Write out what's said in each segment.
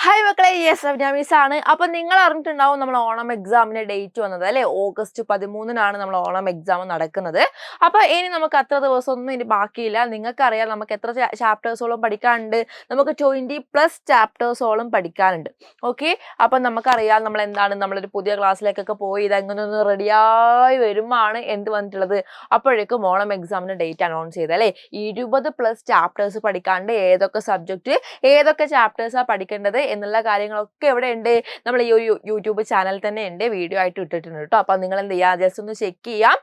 Hi മക്കളെ, yes ഞാൻ മിസ്സാണ്. അപ്പം നിങ്ങൾ അറിഞ്ഞിട്ടുണ്ടാവും നമ്മൾ ഓണം എക്സാമിന് ഡേറ്റ് വന്നത് അല്ലേ? ഓഗസ്റ്റ് 13-നാണ് നമ്മൾ ഓണം എക്സാം നടക്കുന്നത്. അപ്പോൾ ഇനി നമുക്ക് അത്ര ദിവസമൊന്നും ഇനി ബാക്കിയില്ല. നിങ്ങൾക്കറിയാം നമുക്ക് എത്ര ചാപ്റ്റേഴ്സോളം പഠിക്കാനുണ്ട്. നമുക്ക് 20+ ചാപ്റ്റേഴ്സോളം പഠിക്കാനുണ്ട്. ഓക്കെ, അപ്പം നമുക്കറിയാം നമ്മൾ എന്താണ് നമ്മളൊരു പുതിയ ക്ലാസ്സിലേക്കൊക്കെ പോയി ഇതെങ്ങനെ ഒന്ന് റെഡിയായി വരുമ്പോഴാണ് എന്ത് വന്നിട്ടുള്ളത്, അപ്പോഴേക്കും ഓണം എക്സാമിന് ഡേറ്റ് അനൗൺസ് ചെയ്തത് അല്ലേ? 20+ ചാപ്റ്റേഴ്സ് പഠിക്കാണ്ട് ഏതൊക്കെ സബ്ജക്റ്റ് ഏതൊക്കെ ചാപ്റ്റേഴ്സാണ് പഠിക്കേണ്ടത് എന്നുള്ള കാര്യങ്ങളൊക്കെ എവിടെ ഉണ്ട്, നമ്മൾ ഈ ഒരു യൂട്യൂബ് ചാനൽ തന്നെ ഉണ്ട്, വീഡിയോ ആയിട്ട് ഇട്ടിട്ടുണ്ട് കേട്ടോ. അപ്പം നിങ്ങൾ എന്ത് ചെയ്യുക, ജസ്റ്റ് ഒന്ന് ചെക്ക് ചെയ്യാം.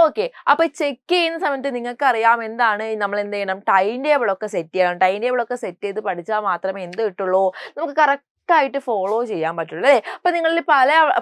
ഓക്കെ, അപ്പോൾ ചെക്ക് ചെയ്യുന്ന സമയത്ത് നിങ്ങൾക്ക് അറിയാം എന്താണ് നമ്മൾ എന്ത് ചെയ്യണം, ടൈം ടേബിൾ ഒക്കെ സെറ്റ് ചെയ്യണം. ടൈം ടേബിൾ ഒക്കെ സെറ്റ് ചെയ്ത് പഠിച്ചാൽ മാത്രമേ എന്ത് കിട്ടുള്ളൂ, നമുക്ക് കറക്റ്റായിട്ട് ഫോളോ ചെയ്യാൻ പറ്റുള്ളൂ അല്ലേ? അപ്പം നിങ്ങളിൽ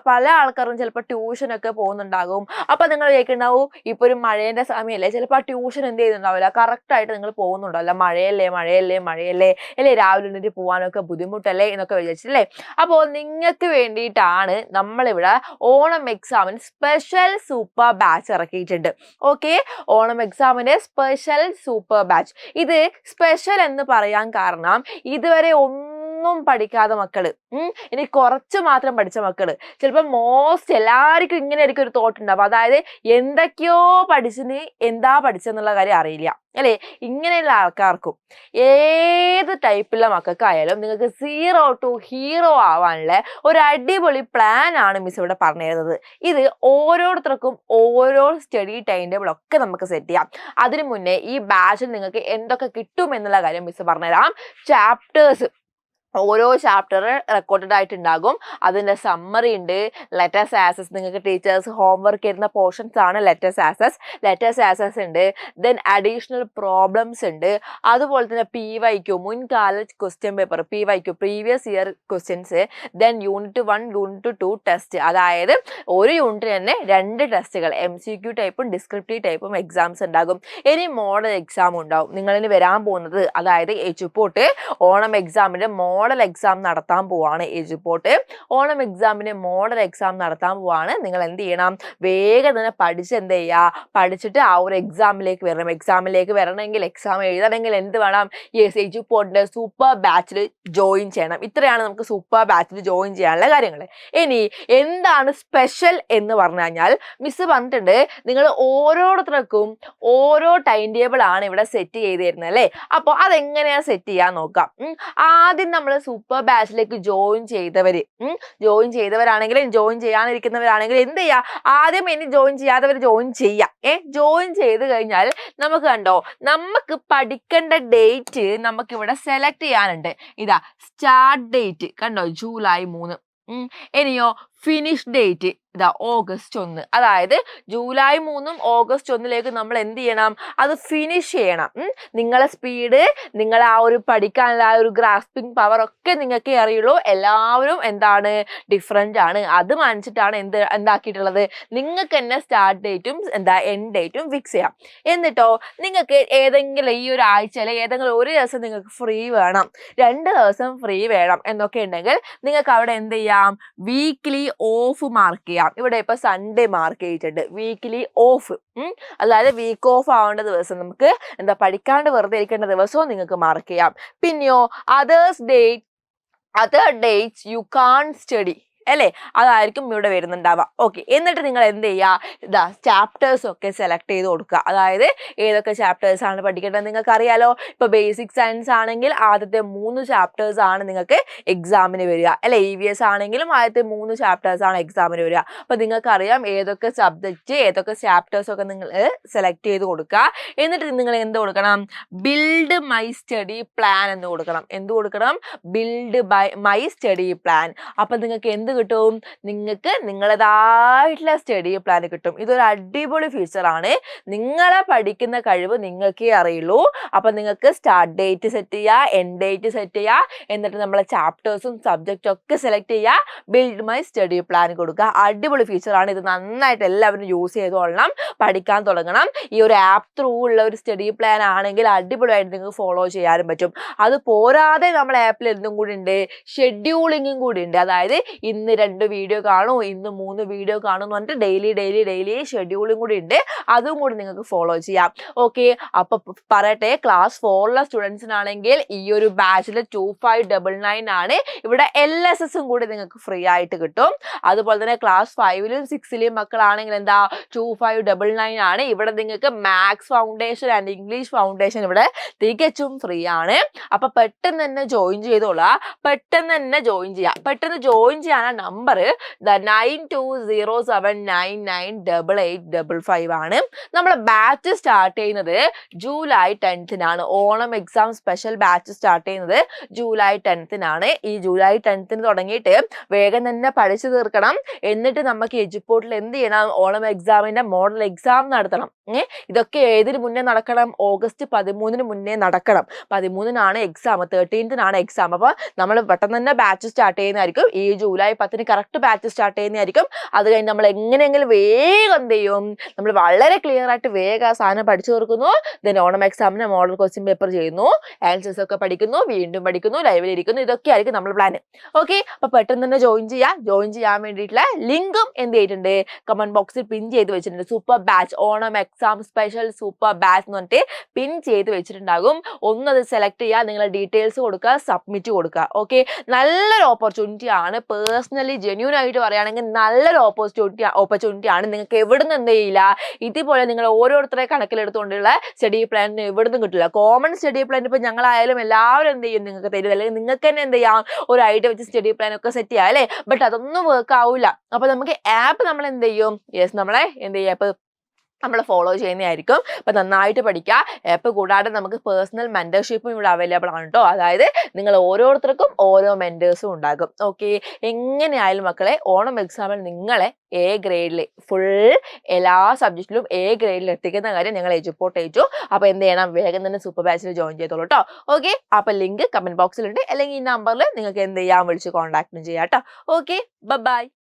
പല ആൾക്കാരും ചിലപ്പോൾ ട്യൂഷനൊക്കെ പോകുന്നുണ്ടാകും. അപ്പം നിങ്ങൾ കേൾക്കുന്നുണ്ടാവും ഇപ്പോൾ ഒരു മഴേൻ്റെ സമയമല്ലേ, ചിലപ്പോൾ ആ ട്യൂഷൻ എന്ത് ചെയ്യുന്നുണ്ടാവില്ല, കറക്റ്റായിട്ട് നിങ്ങൾ പോകുന്നുണ്ടാവില്ല. മഴയല്ലേ മഴയല്ലേ മഴയല്ലേ അല്ലേ, രാവിലെ എണീറ്റ് പോകാനൊക്കെ ബുദ്ധിമുട്ടല്ലേ എന്നൊക്കെ വിചാരിച്ചില്ലേ. അപ്പോൾ നിങ്ങൾക്ക് വേണ്ടിയിട്ടാണ് നമ്മളിവിടെ ഓണം എക്സാമിന് സ്പെഷ്യൽ സൂപ്പർ ബാച്ച് ഇറക്കിയിട്ടുണ്ട്. ഓക്കെ, ഓണം എക്സാമിൻ്റെ സ്പെഷ്യൽ സൂപ്പർ ബാച്ച്. ഇത് സ്പെഷ്യൽ എന്ന് പറയാൻ കാരണം ഇതുവരെ ഒന്നും പഠിക്കാതെ മക്കള്, ഇനി കുറച്ച് മാത്രം പഠിച്ച മക്കള്, ചിലപ്പോൾ മോസ്റ്റ് എല്ലാവർക്കും ഇങ്ങനെ ആയിരിക്കും ഒരു തോട്ട് ഉണ്ടാവും, അതായത് എന്തൊക്കെയോ പഠിച്ചിന് എന്താ പഠിച്ചെന്നുള്ള കാര്യം അറിയില്ല അല്ലേ. ഇങ്ങനെയുള്ള ആൾക്കാർക്കും ഏത് ടൈപ്പുള്ള മക്കൾക്കായാലും നിങ്ങൾക്ക് 0 to ഹീറോ ആവാനുള്ള ഒരു അടിപൊളി പ്ലാൻ ആണ് മിസ് ഇവിടെ പറഞ്ഞു തരുന്നത്. ഇത് ഓരോരുത്തർക്കും ഓരോ സ്റ്റഡി ടൈം ടേബിൾ ഒക്കെ നമുക്ക് സെറ്റ് ചെയ്യാം. അതിനു മുന്നേ ഈ ബാച്ചിൽ നിങ്ങൾക്ക് എന്തൊക്കെ കിട്ടും എന്നുള്ള കാര്യം മിസ് പറഞ്ഞുതരാം. ചാപ്റ്റേഴ്സ്, ഓരോ ചാപ്റ്റർ റെക്കോർഡഡ് ആയിട്ടുണ്ടാകും. അതിൻ്റെ സമ്മറി ഉണ്ട്, ലെറ്റേഴ്സ് ആസസ്, നിങ്ങൾക്ക് ടീച്ചേഴ്സ് ഹോംവർക്ക് തരുന്ന പോർഷൻസ് ആണ് ലെറ്റേഴ്സ് ആസസ് ഉണ്ട്. ദെൻ അഡീഷണൽ പ്രോബ്ലംസ് ഉണ്ട്. അതുപോലെ തന്നെ PYQ, മുൻകാല question paper, PYQ previous year questions. Then unit 1 unit 2 test, അതായത് ഒരു യൂണിറ്റിന് തന്നെ 2 ടെസ്റ്റുകൾ, MCQ ടൈപ്പും ഡിസ്ക്രിപ്റ്റീവ് ടൈപ്പും എക്സാംസ് ഉണ്ടാകും. ഇനി മോഡൽ എക്സാം ഉണ്ടാവും നിങ്ങളിന് വരാൻ പോകുന്നത്, അതായത് എജുപോർട്ട് ഓണം എക്സാമിൻ്റെ മോഡൽ എക്സാം നടത്താൻ പോവാണ്. എജുപോർട്ട് ഓണം എക്സാമിന് മോഡൽ എക്സാം നടത്താൻ പോവാണ്. നിങ്ങൾ എന്ത് ചെയ്യണം, വേഗം തന്നെ പഠിച്ച് എന്ത് ചെയ്യുക, പഠിച്ചിട്ട് ആ ഒരു എക്സാമിലേക്ക് വരണം. എക്സാമിലേക്ക് വരണമെങ്കിൽ, എക്സാം എഴുതണമെങ്കിൽ എന്ത് വേണം, യെസ് എജുപോർട്ടിൻ്റെ സൂപ്പർ ബാച്ചിൽ ജോയിൻ ചെയ്യണം. ഇത്രയാണ് നമുക്ക് സൂപ്പർ ബാച്ചിൽ ജോയിൻ ചെയ്യാനുള്ള കാര്യങ്ങൾ. ഇനി എന്താണ് സ്പെഷ്യൽ എന്ന് പറഞ്ഞു കഴിഞ്ഞാൽ, മിസ് പറഞ്ഞിട്ടുണ്ട് നിങ്ങൾ ഓരോരുത്തർക്കും ഓരോ ടൈം ടേബിൾ ആണ് ഇവിടെ സെറ്റ് ചെയ്ത് തരുന്നത് അല്ലേ. അപ്പോൾ അതെങ്ങനെയാണ് സെറ്റ് ചെയ്യാൻ നോക്കാം. ആദ്യം നമ്മൾ സൂപ്പർ ബാച്ചിലേക്ക് ജോയിൻ ചെയ്തവരാണെങ്കിലും ജോയിൻ ചെയ്യാനിരിക്കുന്നവരാണെങ്കിലും എന്ത് ചെയ്യുക, ആദ്യം ഇനി ജോയിൻ ചെയ്യാത്തവർ ജോയിൻ ചെയ്യാം. ജോയിൻ ചെയ്ത് കഴിഞ്ഞാൽ നമുക്ക് കണ്ടോ, നമുക്ക് പഠിക്കേണ്ട ഡേറ്റ് നമുക്കിവിടെ സെലക്ട് ചെയ്യാനുണ്ട്. ഇതാ സ്റ്റാർട്ട് ഡേറ്റ് കണ്ടോ, ജൂലൈ 3. ഇനിയോ ഫിനിഷ് ഡേറ്റ് ഇതാ ഓഗസ്റ്റ് 1. അതായത് ജൂലൈ 3 ഓഗസ്റ്റ് 1 നമ്മൾ എന്ത് ചെയ്യണം, അത് ഫിനിഷ് ചെയ്യണം. നിങ്ങളെ സ്പീഡ്, നിങ്ങളെ ആ ഒരു പഠിക്കാനുള്ള ആ ഒരു ഗ്രാസ്പിംഗ് പവർ ഒക്കെ നിങ്ങൾക്ക് അറിയുള്ളൂ. എല്ലാവരും എന്താണ് ഡിഫറെൻ്റ് ആണ്. അത് മനസ്സിട്ടാണ് എന്താക്കിയിട്ടുള്ളത്, നിങ്ങൾക്ക് തന്നെ സ്റ്റാർട്ട് ഡേറ്റും എൻഡ് ഡേറ്റും ഫിക്സ് ചെയ്യാം. എന്നിട്ടോ നിങ്ങൾക്ക് ഏതെങ്കിലും ഈ ഒരു ആഴ്ചയിൽ ഏതെങ്കിലും ഒരു ദിവസം നിങ്ങൾക്ക് ഫ്രീ വേണം, 2 ദിവസം ഫ്രീ വേണം എന്നൊക്കെ ഉണ്ടെങ്കിൽ നിങ്ങൾക്ക് അവിടെ എന്ത് ചെയ്യാം, വീക്ക്ലി ഓഫ് മാർക്ക് ചെയ്യാം. ഇവിടെ ഇപ്പൊ സൺഡേ മാർക്ക് ചെയ്തിട്ടുണ്ട്, വീക്ക്ലി ഓഫ്. അതായത് വീക്ക് ഓഫ് ആവേണ്ട ദിവസം, നമുക്ക് പഠിക്കാണ്ട് വെറുതെ ഇരിക്കേണ്ട ദിവസവും നിങ്ങൾക്ക് മാർക്ക് ചെയ്യാം. പിന്നെയോ അതർ ഡേറ്റ്സ് യു കാൺ സ്റ്റഡി അല്ലേ, അതായിരിക്കും ഇവിടെ വരുന്നുണ്ടാവുക. ഓക്കെ, എന്നിട്ട് നിങ്ങൾ എന്ത് ചെയ്യുക, ഇതാ ചാപ്റ്റേഴ്സ് ഒക്കെ സെലക്ട് ചെയ്ത് കൊടുക്കുക. അതായത് ഏതൊക്കെ ചാപ്റ്റേഴ്സ് ആണ് പഠിക്കേണ്ടത് നിങ്ങൾക്ക് അറിയാലോ. ഇപ്പോൾ ബേസിക് സയൻസ് ആണെങ്കിൽ ആദ്യത്തെ 3 ചാപ്റ്റേഴ്സ് ആണ് നിങ്ങൾക്ക് എക്സാമിന് വരിക അല്ലെ. EVS ആണെങ്കിലും ആദ്യത്തെ 3 ചാപ്റ്റേഴ്സ് ആണ് എക്സാമിന് വരിക. അപ്പോൾ നിങ്ങൾക്കറിയാം ഏതൊക്കെ സബ്ജക്റ്റ് ഏതൊക്കെ ചാപ്റ്റേഴ്സ് ഒക്കെ നിങ്ങൾ സെലക്ട് ചെയ്ത് കൊടുക്കുക. എന്നിട്ട് നിങ്ങൾ എന്ത് കൊടുക്കണം, ബിൽഡ് മൈ സ്റ്റഡി പ്ലാൻ എന്ന് കൊടുക്കണം. എന്ത് കൊടുക്കണം, ബിൽഡ് മൈ സ്റ്റഡി പ്ലാൻ. അപ്പം നിങ്ങൾക്ക് എന്ത് കിട്ടും, നിങ്ങൾക്ക് നിങ്ങളതായിട്ടുള്ള സ്റ്റഡി പ്ലാൻ കിട്ടും. ഇതൊരു അടിപൊളി ഫീച്ചറാണ്. നിങ്ങളെ പഠിക്കുന്ന കഴിവ് നിങ്ങൾക്കേ അറിയുള്ളൂ. അപ്പം നിങ്ങൾക്ക് സ്റ്റാർട്ട് ഡേറ്റ് സെറ്റ് ചെയ്യുക, എൻഡ് ഡേറ്റ് സെറ്റ് ചെയ്യുക, എന്നിട്ട് നമ്മളെ ചാപ്റ്റേഴ്സും സബ്ജക്റ്റും ഒക്കെ സെലക്ട് ചെയ്യുക, ബിൽഡ് മൈ സ്റ്റഡി പ്ലാൻ കൊടുക്കുക. അടിപൊളി ഫീച്ചറാണ്. ഇത് നന്നായിട്ട് എല്ലാവരും യൂസ് ചെയ്തോളണം, പഠിക്കാൻ തുടങ്ങണം. ഈ ഒരു ആപ്പ് ത്രൂ ഉള്ള ഒരു സ്റ്റഡി പ്ലാൻ ആണെങ്കിൽ അടിപൊളിയായിട്ട് നിങ്ങൾക്ക് ഫോളോ ചെയ്യാനും പറ്റും. അത് പോരാതെ നമ്മളെ ആപ്പിൽ എന്തും കൂടി ഉണ്ട്, ഷെഡ്യൂളിങ്ങും കൂടി ഉണ്ട്. അതായത് ഇന്ന ഇന്ന് 2 വീഡിയോ കാണൂ, ഇന്ന് 3 വീഡിയോ കാണൂ എന്ന് പറഞ്ഞിട്ട് ഡെയിലി ഷെഡ്യൂളും കൂടി ഉണ്ട്. അതും കൂടി നിങ്ങൾക്ക് ഫോളോ ചെയ്യാം. ഓക്കെ, അപ്പൊ പറയട്ടെ, ക്ലാസ് 4 സ്റ്റുഡൻസിനാണെങ്കിൽ ഈ ഒരു ബാച്ചിൽ 2599 ആണ്. ഇവിടെ LSS കൂടി നിങ്ങൾക്ക് ഫ്രീ ആയിട്ട് കിട്ടും. അതുപോലെ തന്നെ ക്ലാസ് 5ലും 6ലും മക്കളാണെങ്കിൽ എന്താ 2599 ആണ്. ഇവിടെ നിങ്ങൾക്ക് maths foundation and English foundation ഇവിടെ തികച്ചും ഫ്രീ ആണ്. അപ്പൊ പെട്ടെന്ന് തന്നെ ജോയിൻ ചെയ്തോളാം. പെട്ടെന്ന് ജോയിൻ ചെയ്യാൻ നമ്പർ 9207998855 ആണ്. നമ്മുടെ ബാച്ച് സ്റ്റാർട്ട് ചെയ്യുന്നത് July 10th Onam exam special batch start ചെയ്യുന്നത് ജൂലൈ 10th ഈ ജൂലൈ 10th തുടങ്ങിയിട്ട് വേഗം തന്നെ പഠിച്ചു തീർക്കണം. എന്നിട്ട് നമുക്ക് എജുപോർട്ടിൽ എന്ത് ചെയ്യണം, ഓണം എക്സാമിന്റെ മോഡൽ എക്സാം നടത്തണം. ഇതൊക്കെ ഏതിന് മുന്നേ നടക്കണം, ഓഗസ്റ്റ് 13 മുന്നേ നടക്കണം. 13 എക്സാം, 13 എക്സാം. അപ്പൊ നമ്മൾ പെട്ടെന്ന് തന്നെ ബാച്ച് സ്റ്റാർട്ട് ചെയ്യുന്നതായിരിക്കും. ഈ ജൂലൈ 10 കറക്റ്റ് ബാച്ച് സ്റ്റാർട്ട് ചെയ്യുന്നതായിരിക്കും. അത് കഴിഞ്ഞ് നമ്മൾ എങ്ങനെയെങ്കിലും വേഗം എന്ത് ചെയ്യും, നമ്മൾ വളരെ ക്ലിയർ ആയിട്ട് വേഗം ആ സാധനം പഠിച്ചു തീർക്കുന്നു. ദെൻ ഓണം എക്സാമിന് മോഡൽ ക്വസ്റ്റ്യൻ പേപ്പർ ചെയ്യുന്നു, ആൻസേഴ്സ് ഒക്കെ പഠിക്കുന്നു, വീണ്ടും പഠിക്കുന്നു, ലൈവിൽ ഇരിക്കുന്നു. ഇതൊക്കെ ആയിരിക്കും നമ്മൾ പ്ലാൻ. ഓക്കെ, അപ്പൊ പെട്ടെന്ന് തന്നെ ജോയിൻ ചെയ്യാൻ വേണ്ടിയിട്ടുള്ള ലിങ്കും എന്ത് ചെയ്തിട്ടുണ്ട്, കമന്റ് ബോക്സിൽ പിൻ ചെയ്ത് വെച്ചിട്ടുണ്ട്. Super batch Onam exam special super batch എന്ന് പറഞ്ഞിട്ട് പിൻ ചെയ്ത് വെച്ചിട്ടുണ്ടാകും. അത് സെലക്ട് ചെയ്യുക, നിങ്ങളുടെ ഡീറ്റെയിൽസ് കൊടുക്കുക, സബ്മിറ്റ് കൊടുക്കുക. ഓക്കെ, നല്ലൊരു ഓപ്പർച്യൂണിറ്റി ആണ്. പേഴ്സണലി ജെന്യൂൻ ആയിട്ട് പറയുകയാണെങ്കിൽ നല്ലൊരു ഓപ്പർച്യൂണിറ്റി ആണ്. നിങ്ങൾക്ക് എവിടുന്ന് എന്ത് ചെയ്യില്ല, ഇതുപോലെ നിങ്ങൾ ഓരോരുത്തരെ കണക്കിലെടുത്തുകൊണ്ടുള്ള സ്റ്റഡി പ്ലാൻ എവിടുന്നും കിട്ടില്ല. കോമൺ സ്റ്റഡി പ്ലാൻ ഇപ്പൊ ഞങ്ങളായാലും എല്ലാവരും എന്ത് ചെയ്യും, നിങ്ങൾക്ക് തരും. അല്ലെങ്കിൽ നിങ്ങൾക്ക് തന്നെ എന്ത് ചെയ്യാം, ഒരു ഐഡിയ വെച്ച് സ്റ്റഡി പ്ലാൻ ഒക്കെ സെറ്റ് ചെയ്യാം അല്ലേ. ബട്ട് അതൊന്നും വർക്ക് ആവില്ല. അപ്പൊ നമുക്ക് ആപ്പ് നമ്മൾ എന്ത് ചെയ്യും, നമ്മളെ എന്ത് ചെയ്യാം, നമ്മൾ ഫോളോ ചെയ്യുന്നതായിരിക്കും. അപ്പൊ നന്നായിട്ട് പഠിക്കുക. ആപ്പ് കൂടാതെ നമുക്ക് പേഴ്സണൽ മെന്റർഷിപ്പും ഇവിടെ അവൈലബിൾ ആണ് കേട്ടോ. അതായത് നിങ്ങൾ ഓരോരുത്തർക്കും ഓരോ മെന്റേഴ്സും ഉണ്ടാകും. ഓക്കെ, എങ്ങനെയായാലും മക്കളെ ഓണം എക്സാമിൽ നിങ്ങളെ A ഗ്രേഡിൽ ഫുൾ എല്ലാ സബ്ജക്റ്റിലും A ഗ്രേഡിൽ എത്തിക്കുന്ന കാര്യം ഞങ്ങൾ എജുപോർട്ട് ചെയ്തു. അപ്പൊ എന്ത് ചെയ്യണം, വേഗം തന്നെ സൂപ്പർ ബാച്ചിൽ ജോയിൻ ചെയ്തോളൂ കേട്ടോ. ഓക്കെ, അപ്പൊ ലിങ്ക് കമന്റ് ബോക്സിലുണ്ട്, അല്ലെങ്കിൽ ഈ നമ്പറിൽ നിങ്ങൾക്ക് എന്ത് ചെയ്യാം, വിളിച്ച് കോൺടാക്റ്റും ചെയ്യാം കേട്ടോ. Okay, by.